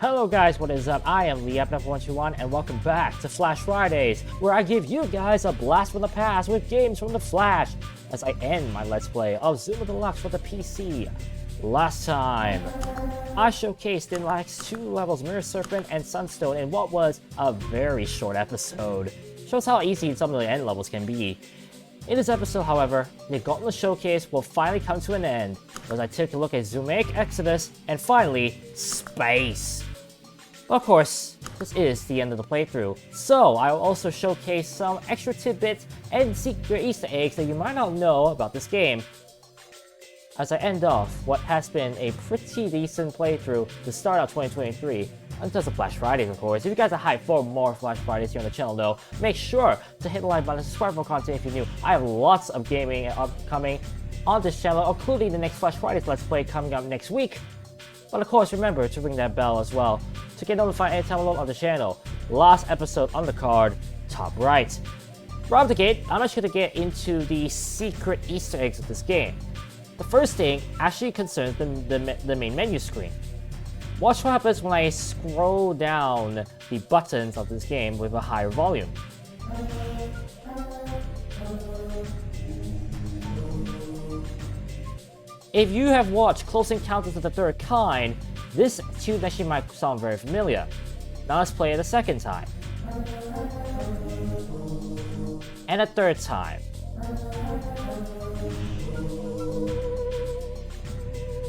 Hello guys, what is up? I am Liap121 and welcome back to Flash Fridays, where I give you guys a blast from the past with games from the Flash as I end my Let's Play of Zuma Deluxe for the PC. Last time, I showcased in like 2 levels Mirror Serpent and Sunstone in what was a very short episode. Shows how easy some of the end levels can be. In this episode, however, the Gauntlet showcase will finally come to an end as I take a look at Zumaic Exodus and finally, space. Of course, this is the end of the playthrough, so I will also showcase some extra tidbits and secret Easter eggs that you might not know about this game, as I end off what has been a pretty decent playthrough to start out 2023, until the Flash Fridays of course. If you guys are hyped for more Flash Fridays here on the channel though, make sure to hit the like button and subscribe for content if you're new. I have lots of gaming upcoming on this channel, including the next Flash Fridays Let's Play coming up next week. But of course, remember to ring that bell as well to get notified anytime I upload on the channel. Last episode on the card, top right. Right off the gate, I'm actually going to get into the secret Easter eggs of this game. The first thing actually concerns the main menu screen. Watch what happens when I scroll down the buttons of this game with a higher volume. If you have watched Close Encounters of the Third Kind, this tune actually might sound very familiar. Now let's play it a second time. And a third time.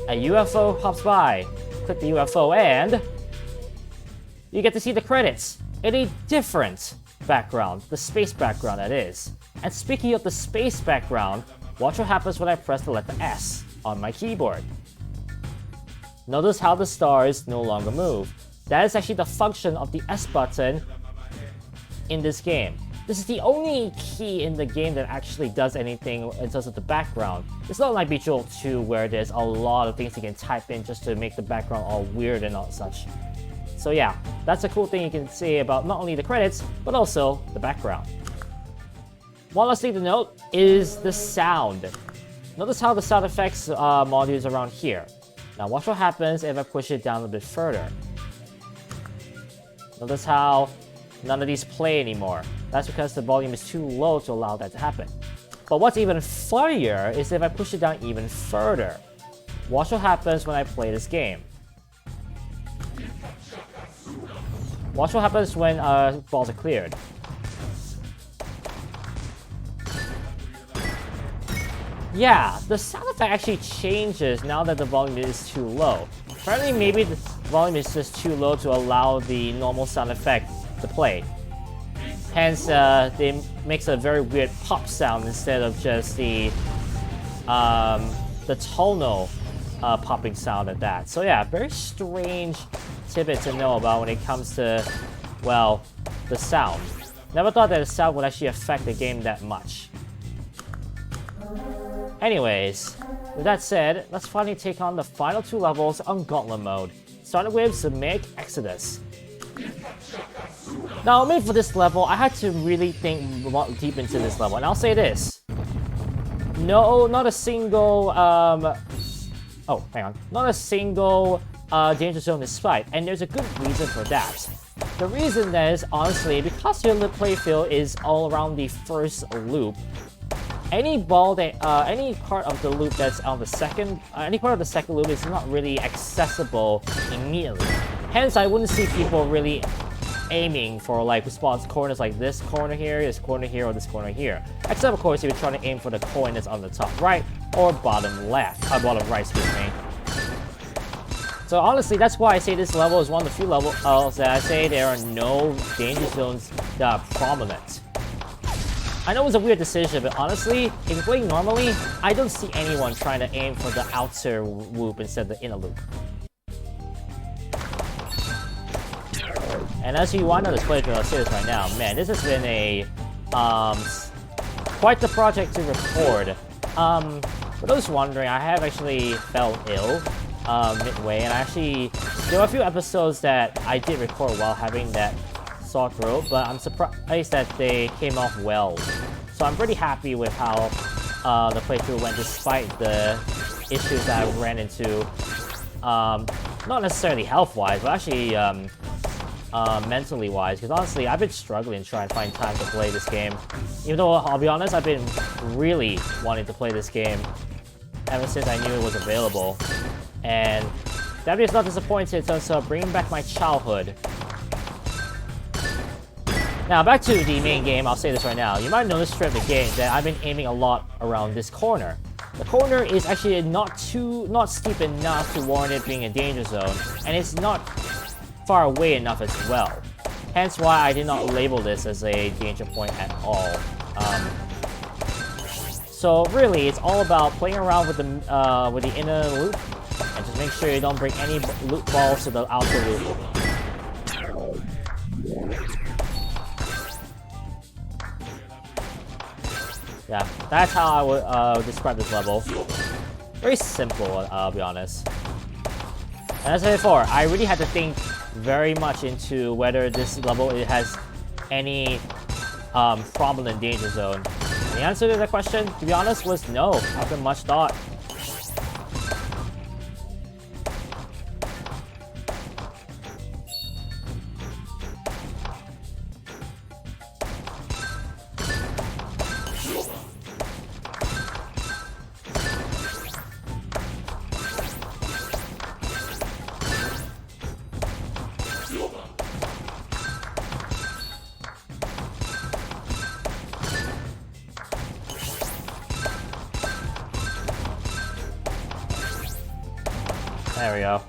A UFO hops by. Click the UFO and you get to see the credits in a different background, the space background that is. And speaking of the space background, watch what happens when I press the letter S on my keyboard. Notice how the stars no longer move. That is actually the function of the S button in this game. This is the only key in the game that actually does anything in terms of the background. It's not like Visual 2 where there's a lot of things you can type in just to make the background all weird and all such. So yeah, that's a cool thing you can say about not only the credits, but also the background. One last thing to note is the sound. Notice how the sound effects module is around here. Now watch what happens if I push it down a bit further. Notice how none of these play anymore. That's because the volume is too low to allow that to happen. But what's even funnier is if I push it down even further. Watch what happens when I play this game. Watch what happens when balls are cleared. Yeah, the sound effect actually changes now that the volume is too low. Apparently maybe the volume is just too low to allow the normal sound effect to play. Hence, it makes a very weird pop sound instead of just the tonal popping sound at that. So yeah, very strange tidbit to know about when it comes to, well, the sound. Never thought that the sound would actually affect the game that much. Anyways, with that said, let's finally take on the final 2 levels on Gauntlet mode, starting with Zumaic Exodus. Now, maybe for this level, I had to really think deep into this level, and I'll say this. No, not a single, not a single danger zone is spiked, and there's a good reason for that. The reason is, honestly, because your playfield is all around the first loop, any ball that, any part of the loop that's on the second, any part of the second loop is not really accessible immediately. Hence, I wouldn't see people really aiming for like response corners like this corner here, or this corner here. Except of course if you're trying to aim for the coin that's on the top right or bottom left, bottom right, excuse me. So honestly, that's why I say this level is one of the few levels that I say there are no danger zones that are prominent. I know it's a weird decision, but honestly, if you're playing normally, I don't see anyone trying to aim for the outer loop instead of the inner loop. And as you wind up this playthrough, I'll say this right now, man, this has been a quite the project to record. For those wondering, I have actually fell ill midway, and there were a few episodes that I did record while having that sore throat, but I'm surprised that they came off well. So I'm pretty happy with how the playthrough went despite the issues that I ran into Not necessarily health-wise, but actually mentally-wise. Because honestly, I've been struggling trying to find time to play this game. Even though, I'll be honest, I've been really wanting to play this game ever since I knew it was available. And W is not disappointed in terms of bringing back my childhood. Now, back to the main game, I'll say this right now. You might notice throughout the game that I've been aiming a lot around this corner. The corner is actually not steep enough to warrant it being a danger zone, and it's not far away enough as well. Hence why I did not label this as a danger point at all. So really, it's all about playing around with the inner loop, and just make sure you don't bring any loop balls to the outer loop. Yeah, that's how I would describe this level. Very simple, I'll be honest. And as I said before, I really had to think very much into whether this level has any prominent danger zone. And the answer to that question, to be honest, was no, after much thought. There we go.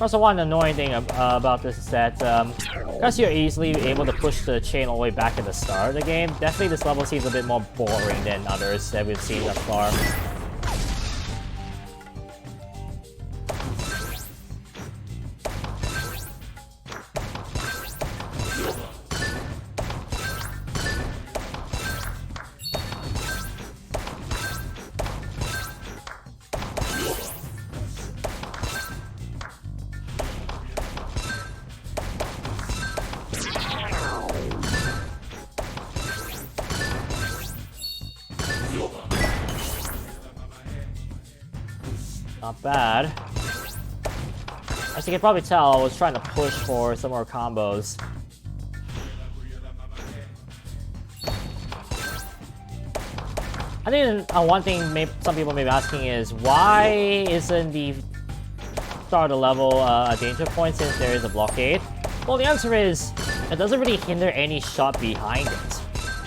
Also, one annoying thing about this is that because you're easily able to push the chain all the way back at the start of the game, definitely this level seems a bit more boring than others that we've seen thus far. Not bad. As you can probably tell, I was trying to push for some more combos. I think one thing some people may be asking is, why isn't the start of the level a danger point since there is a blockade? Well, the answer is, it doesn't really hinder any shot behind it.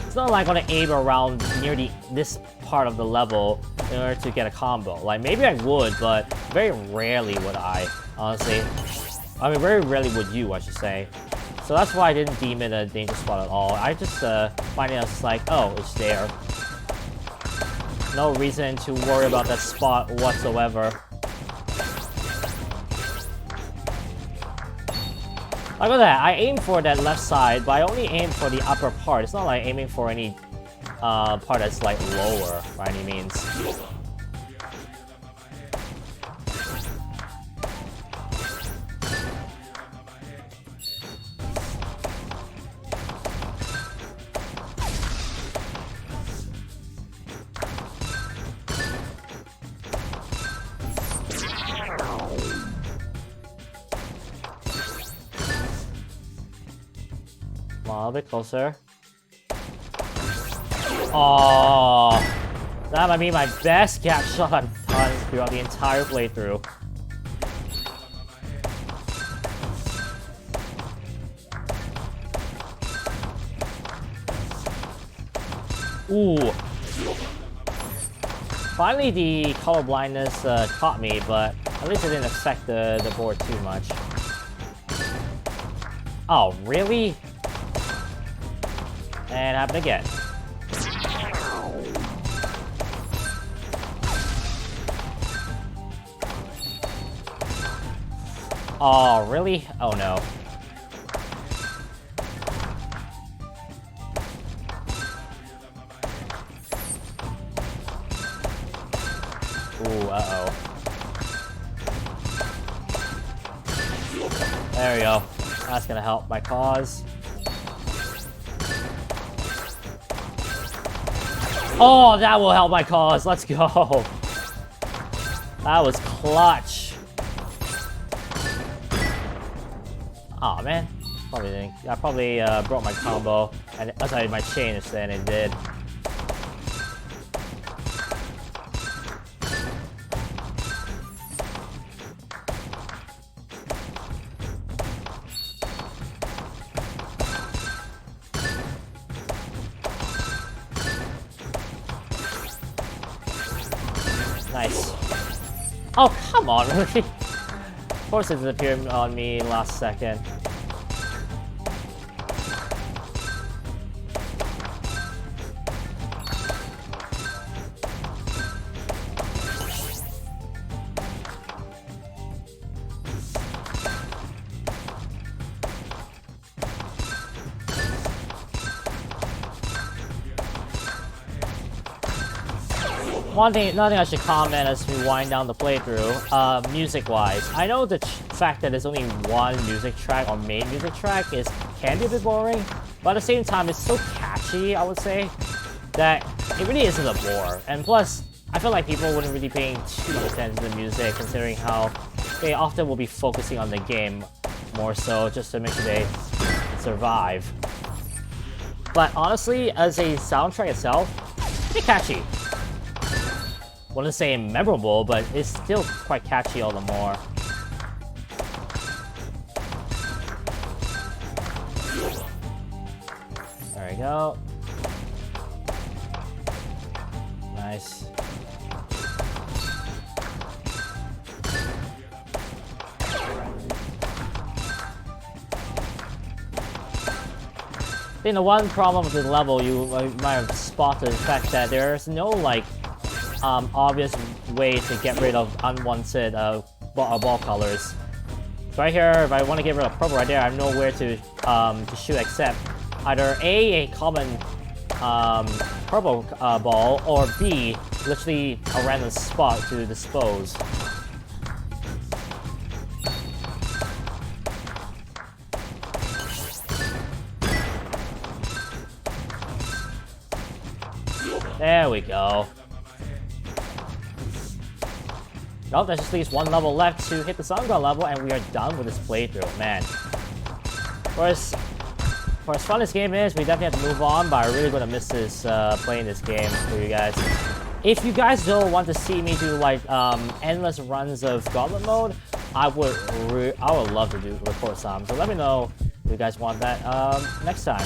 It's not like I'm gonna aim around near this part of the level in order to get a combo. Like, maybe I would, but very rarely would I, honestly. I mean, very rarely would you, I should say. So that's why I didn't deem it a danger spot at all. I just find it as like, oh, it's there. No reason to worry about that spot whatsoever. Like that, I aim for that left side, but I only aim for the upper part. It's not like aiming for any part that's like lower by any means. Come on, a bit closer. Oh, that might be my best gap shot I've done throughout the entire playthrough. Ooh. Finally, the color blindness caught me, but at least it didn't affect the board too much. Oh, really? And happen again. Oh, really? Oh no. Ooh, uh-oh. There we go. That's gonna help my cause. Oh, that will help my cause. Let's go. That was clutch. Aw, man. Probably didn't. I probably broke my combo, and sorry, my chain instead, and it did. Nice. Oh, come on, really? Of course it disappeared on me last second. Another thing I should comment as we wind down the playthrough, music-wise. I know the fact that there's only one music track or main music track can be a bit boring, but at the same time, it's so catchy, I would say, that it really isn't a bore. And plus, I feel like people wouldn't really paying too much attention to the music, considering how they often will be focusing on the game more so, just to make sure they survive. But honestly, as a soundtrack itself, it's catchy. Wouldn't say memorable, but it's still quite catchy all the more. There we go. Nice. I think the one problem with the level you might have spotted the fact that there's no like obvious way to get rid of unwanted ball colors. So right here, if I want to get rid of purple right there, I have nowhere to shoot except either A common purple ball, or B, literally a random spot to dispose. There we go. Well, that just leaves one level left to hit the Sun God level, and we are done with this playthrough, man. For as fun as this game is, we definitely have to move on, but I really gonna miss this playing this game for you guys. If you guys don't want to see me do like endless runs of Gauntlet mode, I would love to record some. So let me know if you guys want that next time.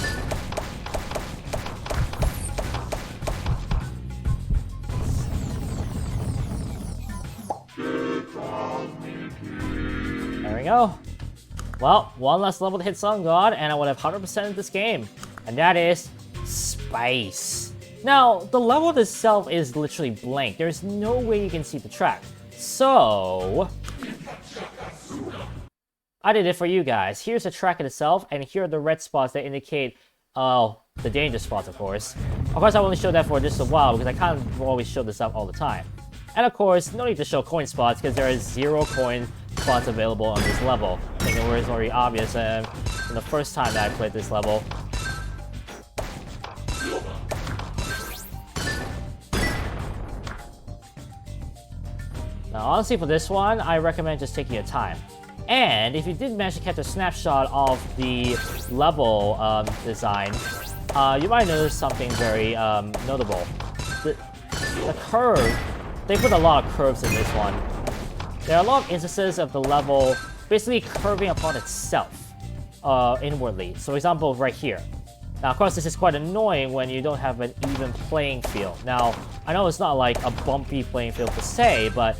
There we go. Well, one last level to hit Sun God, and I would have 100%ed this game. And that is space. Now, the level itself is literally blank. There's no way you can see the track. So I did it for you guys. Here's the track itself, and here are the red spots that indicate the danger spots, of course. Of course, I only showed that for just a while, because I kind of always show this up all the time. And of course, no need to show coin spots, because there is 0 coin spots available on this level. I think it was already obvious from the first time that I played this level. Now, honestly, for this one, I recommend just taking your time. And if you did manage to catch a snapshot of the level design, you might notice something very notable. The curve, they put a lot of curves in this one. There are a lot of instances of the level basically curving upon itself inwardly. So, for example, right here. Now, of course, this is quite annoying when you don't have an even playing field. Now, I know it's not like a bumpy playing field per se, but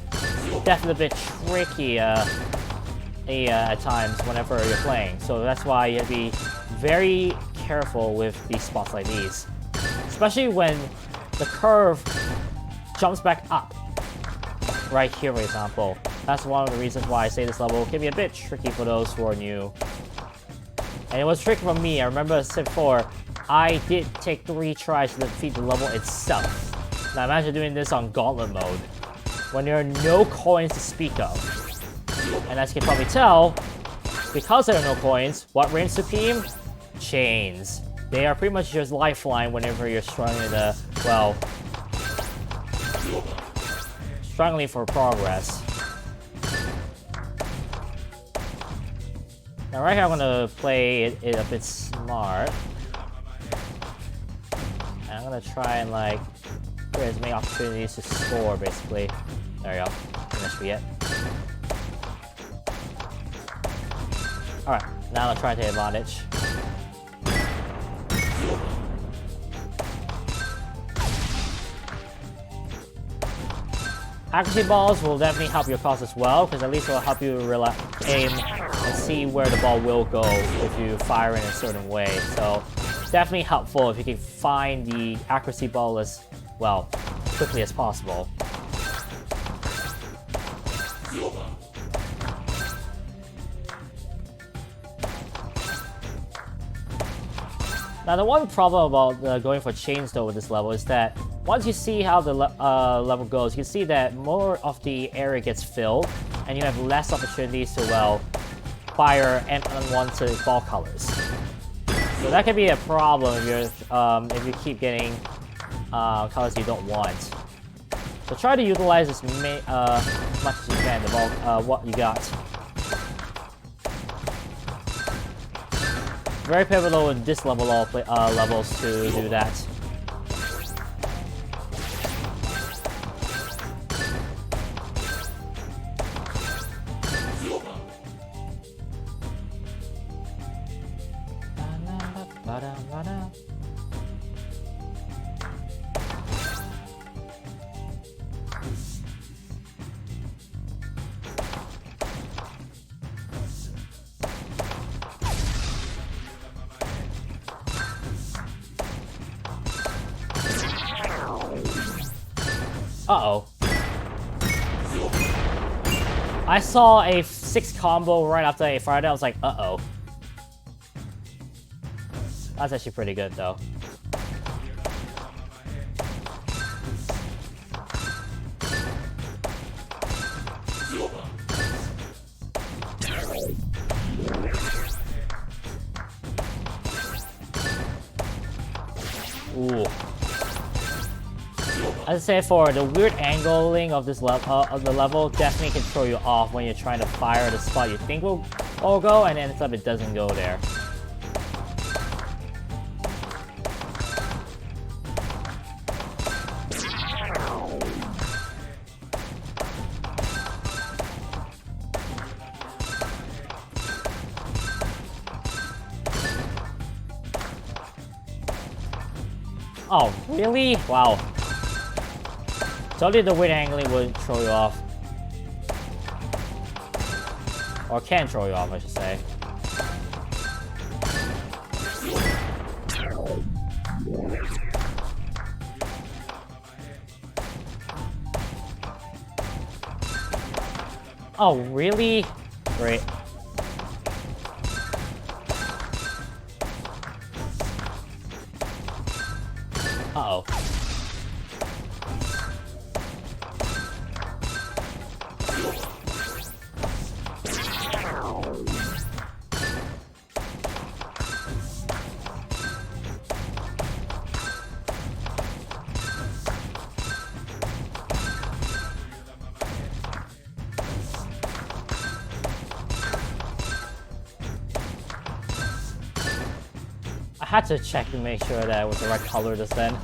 definitely a bit tricky at times whenever you're playing. So that's why you have to be very careful with these spots like these. Especially when the curve jumps back up. Right here, for example. That's one of the reasons why I say this level can be a bit tricky for those who are new. And it was tricky for me. I remember I said before, I did take 3 tries to defeat the level itself. Now imagine doing this on Gauntlet mode, when there are no coins to speak of. And as you can probably tell, because there are no coins, what reigns supreme? Chains. They are pretty much your lifeline whenever you're struggling to, well, struggling for progress. Now right here I'm gonna play it a bit smart. And I'm gonna try and like create as many opportunities to score basically. There you go. Finish me yet. Alright, now I'm trying to take advantage. Accuracy balls will definitely help your cause as well, because at least it will help you aim and see where the ball will go if you fire in a certain way. So definitely helpful if you can find the accuracy ball as well quickly as possible. Now the one problem about going for chains though with this level is that once you see how the level goes, you can see that more of the area gets filled and you have less opportunities to, well, fire unwanted ball colors. So that can be a problem if you keep getting colors you don't want. So try to utilize as much as you can, what you got. Very pivotal in this level levels to do that. Uh-oh. I saw a 6 combo right after I fired it. I was like, uh-oh. That's actually pretty good, though. Ooh. As I say, for the weird angling of this level, definitely can throw you off when you're trying to fire at a spot you think will go, and then ends up it doesn't go there. Oh, really? Wow. Totally the weird angling would throw you off. Or can throw you off, I should say. Oh, really? Great. Uh-oh. I had to check to make sure that it was the right color just then.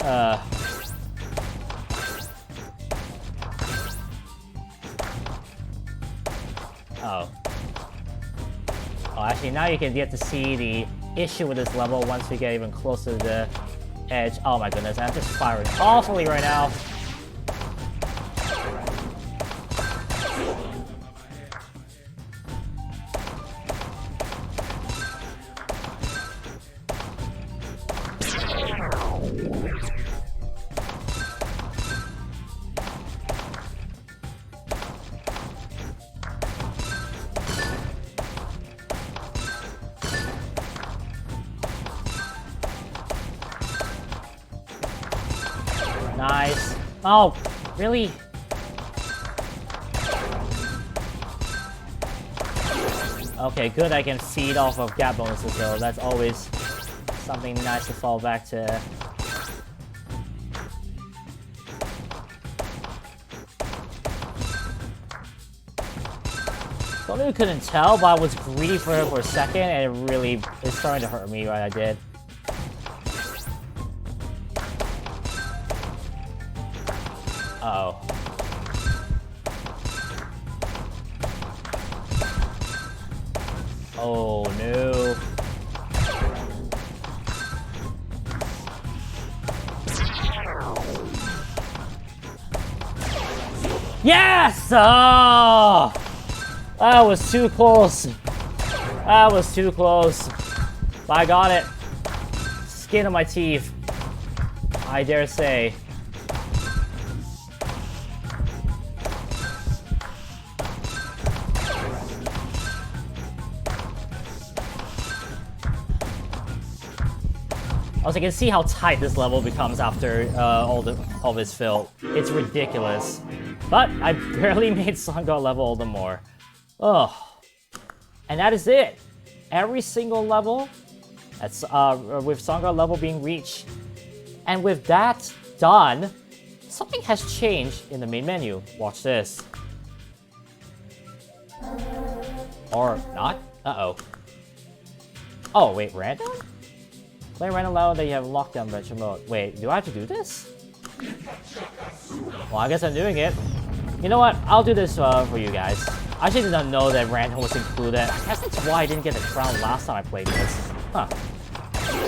Oh. Oh, actually, now you can get to see the issue with this level once we get even closer to the edge. Oh my goodness, I'm just firing awfully right now. Nice. Oh, really? Okay, good. I can feed off of gap bonuses though. That's always something nice to fall back to. Some of you couldn't tell, but I was greedy for her for a second, and it really is starting to hurt me what I did. Uh-oh. Oh no. Yes! Oh! That was too close. That was too close. But I got it. Skin on my teeth, I dare say. Also, you can see how tight this level becomes after all this fill. It's ridiculous. But I barely made Songar level all the more. Ugh. And that is it. Every single level, that's with Songar level being reached. And with that done, something has changed in the main menu. Watch this. Or not? Uh-oh. Oh, wait, random? Play random level that you have lockdown adventure mode. Wait, do I have to do this? Well, I guess I'm doing it. You know what? I'll do this for you guys. I actually did not know that random was included. I guess that's why I didn't get the crown last time I played this. Huh.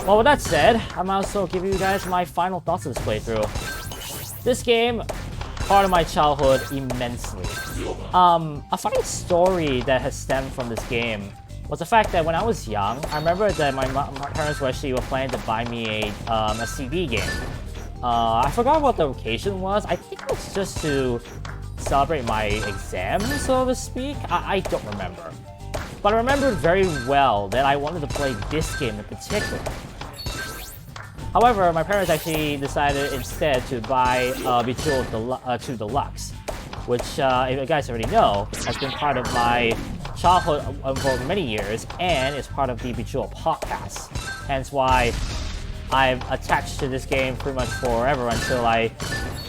Well, with that said, I might also give you guys my final thoughts of this playthrough. This game, part of my childhood immensely. A funny story that has stemmed from this game was the fact that when I was young, I remember that my parents were planning to buy me a CD game. I forgot what the occasion was. I think it was just to celebrate my exam, so to speak. I don't remember. But I remembered very well that I wanted to play this game in particular. However, my parents actually decided instead to buy Zuma Deluxe, which, if you guys already know, has been part of my childhood for many years, and is part of the Bejeweled podcast. Hence why I've attached to this game pretty much forever until I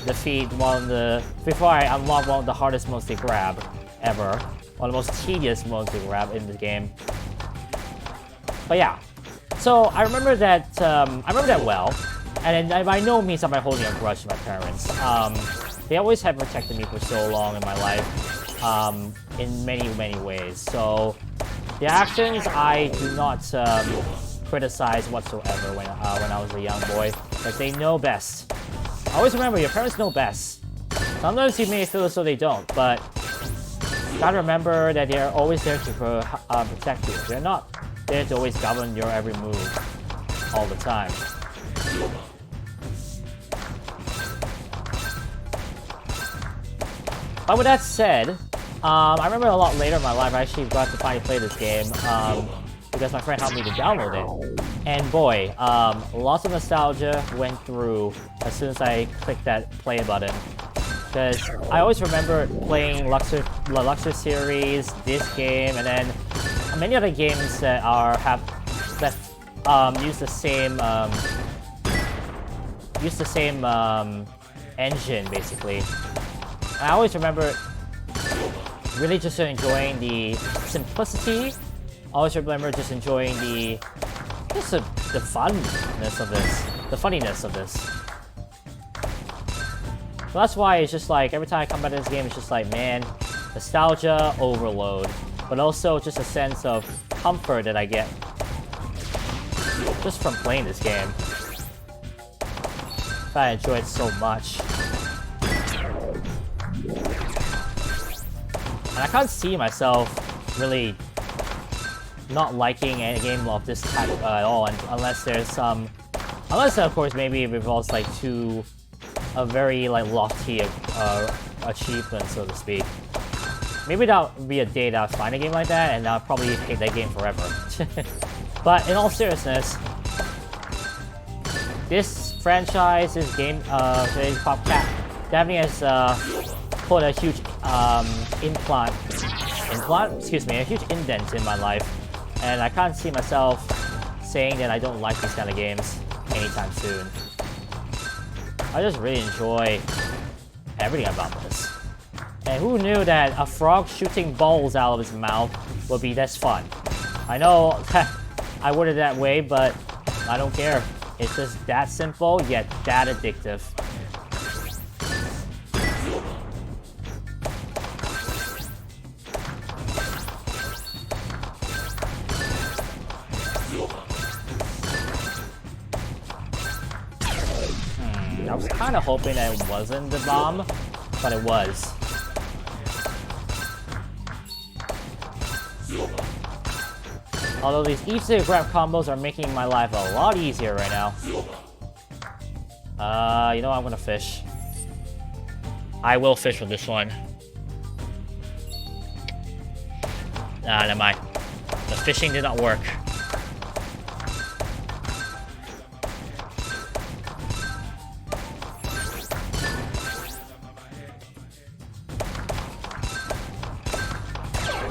defeat before I unlock one of the hardest modes to grab ever. One of the most tedious modes to grab in the game. But yeah, so I remember that well, and by no means am I holding a grudge to my parents. They always have protected me for so long in my life, in many ways. So the actions I do not criticize whatsoever when I was a young boy, because they know best. Always remember, your parents know best. Sometimes you may feel as though they don't, but you gotta remember that they're always there to protect you. They're not there to always govern your every move all the time. But with that said, I remember a lot later in my life I actually got to finally play this game because my friend helped me to download it. And boy, lots of nostalgia went through as soon as I clicked that play button. Because I always remember playing the Luxor series, this game, and then many other games that use the same engine basically. I always remember really just enjoying the simplicity. I always remember just enjoying the funness of this, the funniness of this. So that's why it's just like every time I come back to this game, it's just like, man, nostalgia overload, but also just a sense of comfort that I get just from playing this game. I enjoy it so much. And I can't see myself really not liking a game of this type at all, unless there's some, unless of course maybe it involves like a very like lofty achievement, so to speak. Maybe that would be a day that I'll find a game like that, and I'll probably hate that game forever. But in all seriousness, this franchise, this game, today's Popcap, definitely has put a huge a huge indent in my life, and I can't see myself saying that I don't like these kind of games anytime soon. I just really enjoy everything about this. And who knew that a frog shooting balls out of his mouth would be this fun? I know I worded it that way, but I don't care. It's just that simple, yet that addictive. I was kind of hoping that it wasn't the bomb, but it was. Although these easy grab combos are making my life a lot easier right now. You know what? I'm gonna fish. I will fish with this one. Nah, never mind. The fishing did not work.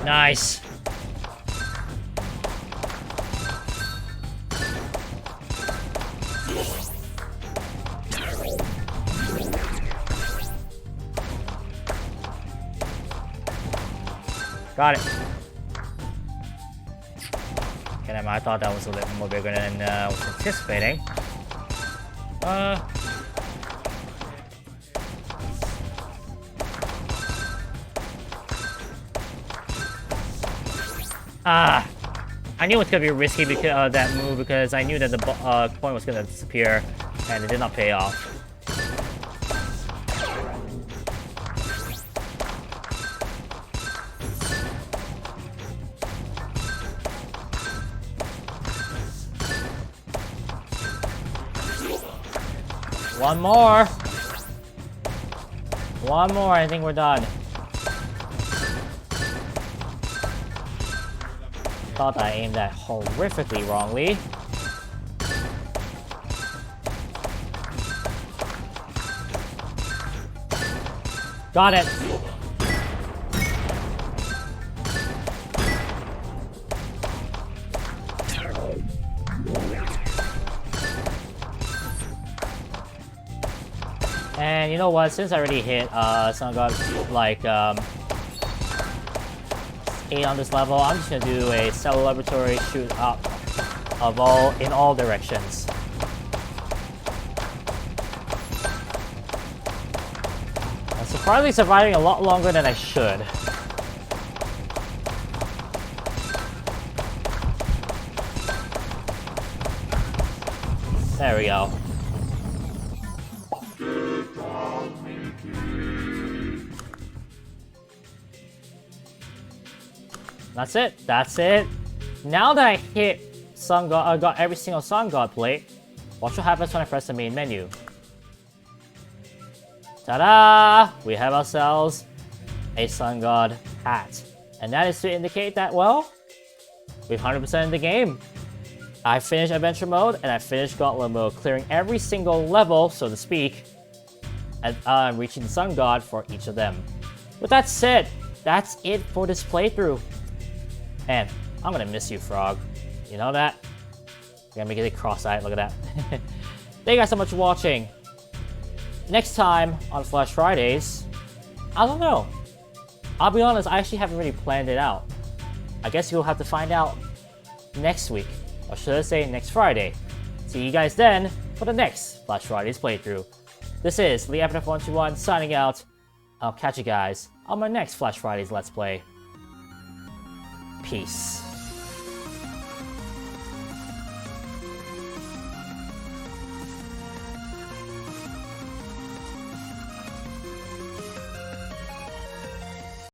Nice. Got it. Okay, I thought that was a little more bigger than I was anticipating. I knew it was gonna be risky because that move because I knew that the coin was gonna disappear, and it did not pay off. One more. One more. I think we're done. Thought I aimed that horrifically wrongly. Got it. And you know what? Since I already hit Sun God like 8 on this level, I'm just gonna do a celebratory shoot up of in all directions. I'm surprisingly surviving a lot longer than I should. There we go. That's it. That's it. Now that I hit Sun God, I got every single Sun God plate. Watch what happens when I press the main menu. Ta-da! We have ourselves a Sun God hat. And that is to indicate that, well, we've 100% in the game. I finished Adventure Mode, and I finished Gauntlet Mode, clearing every single level, so to speak, and reaching the Sun God for each of them. With that said, that's it for this playthrough. And I'm gonna miss you, Frog. You know that? You're gonna get cross-eyed, look at that. Thank you guys so much for watching. Next time on Flash Fridays, I don't know. I'll be honest, I actually haven't really planned it out. I guess you'll have to find out next week. Or should I say next Friday. See you guys then for the next Flash Fridays playthrough. This is LeeFF121 signing out. I'll catch you guys on my next Flash Fridays Let's Play. Peace.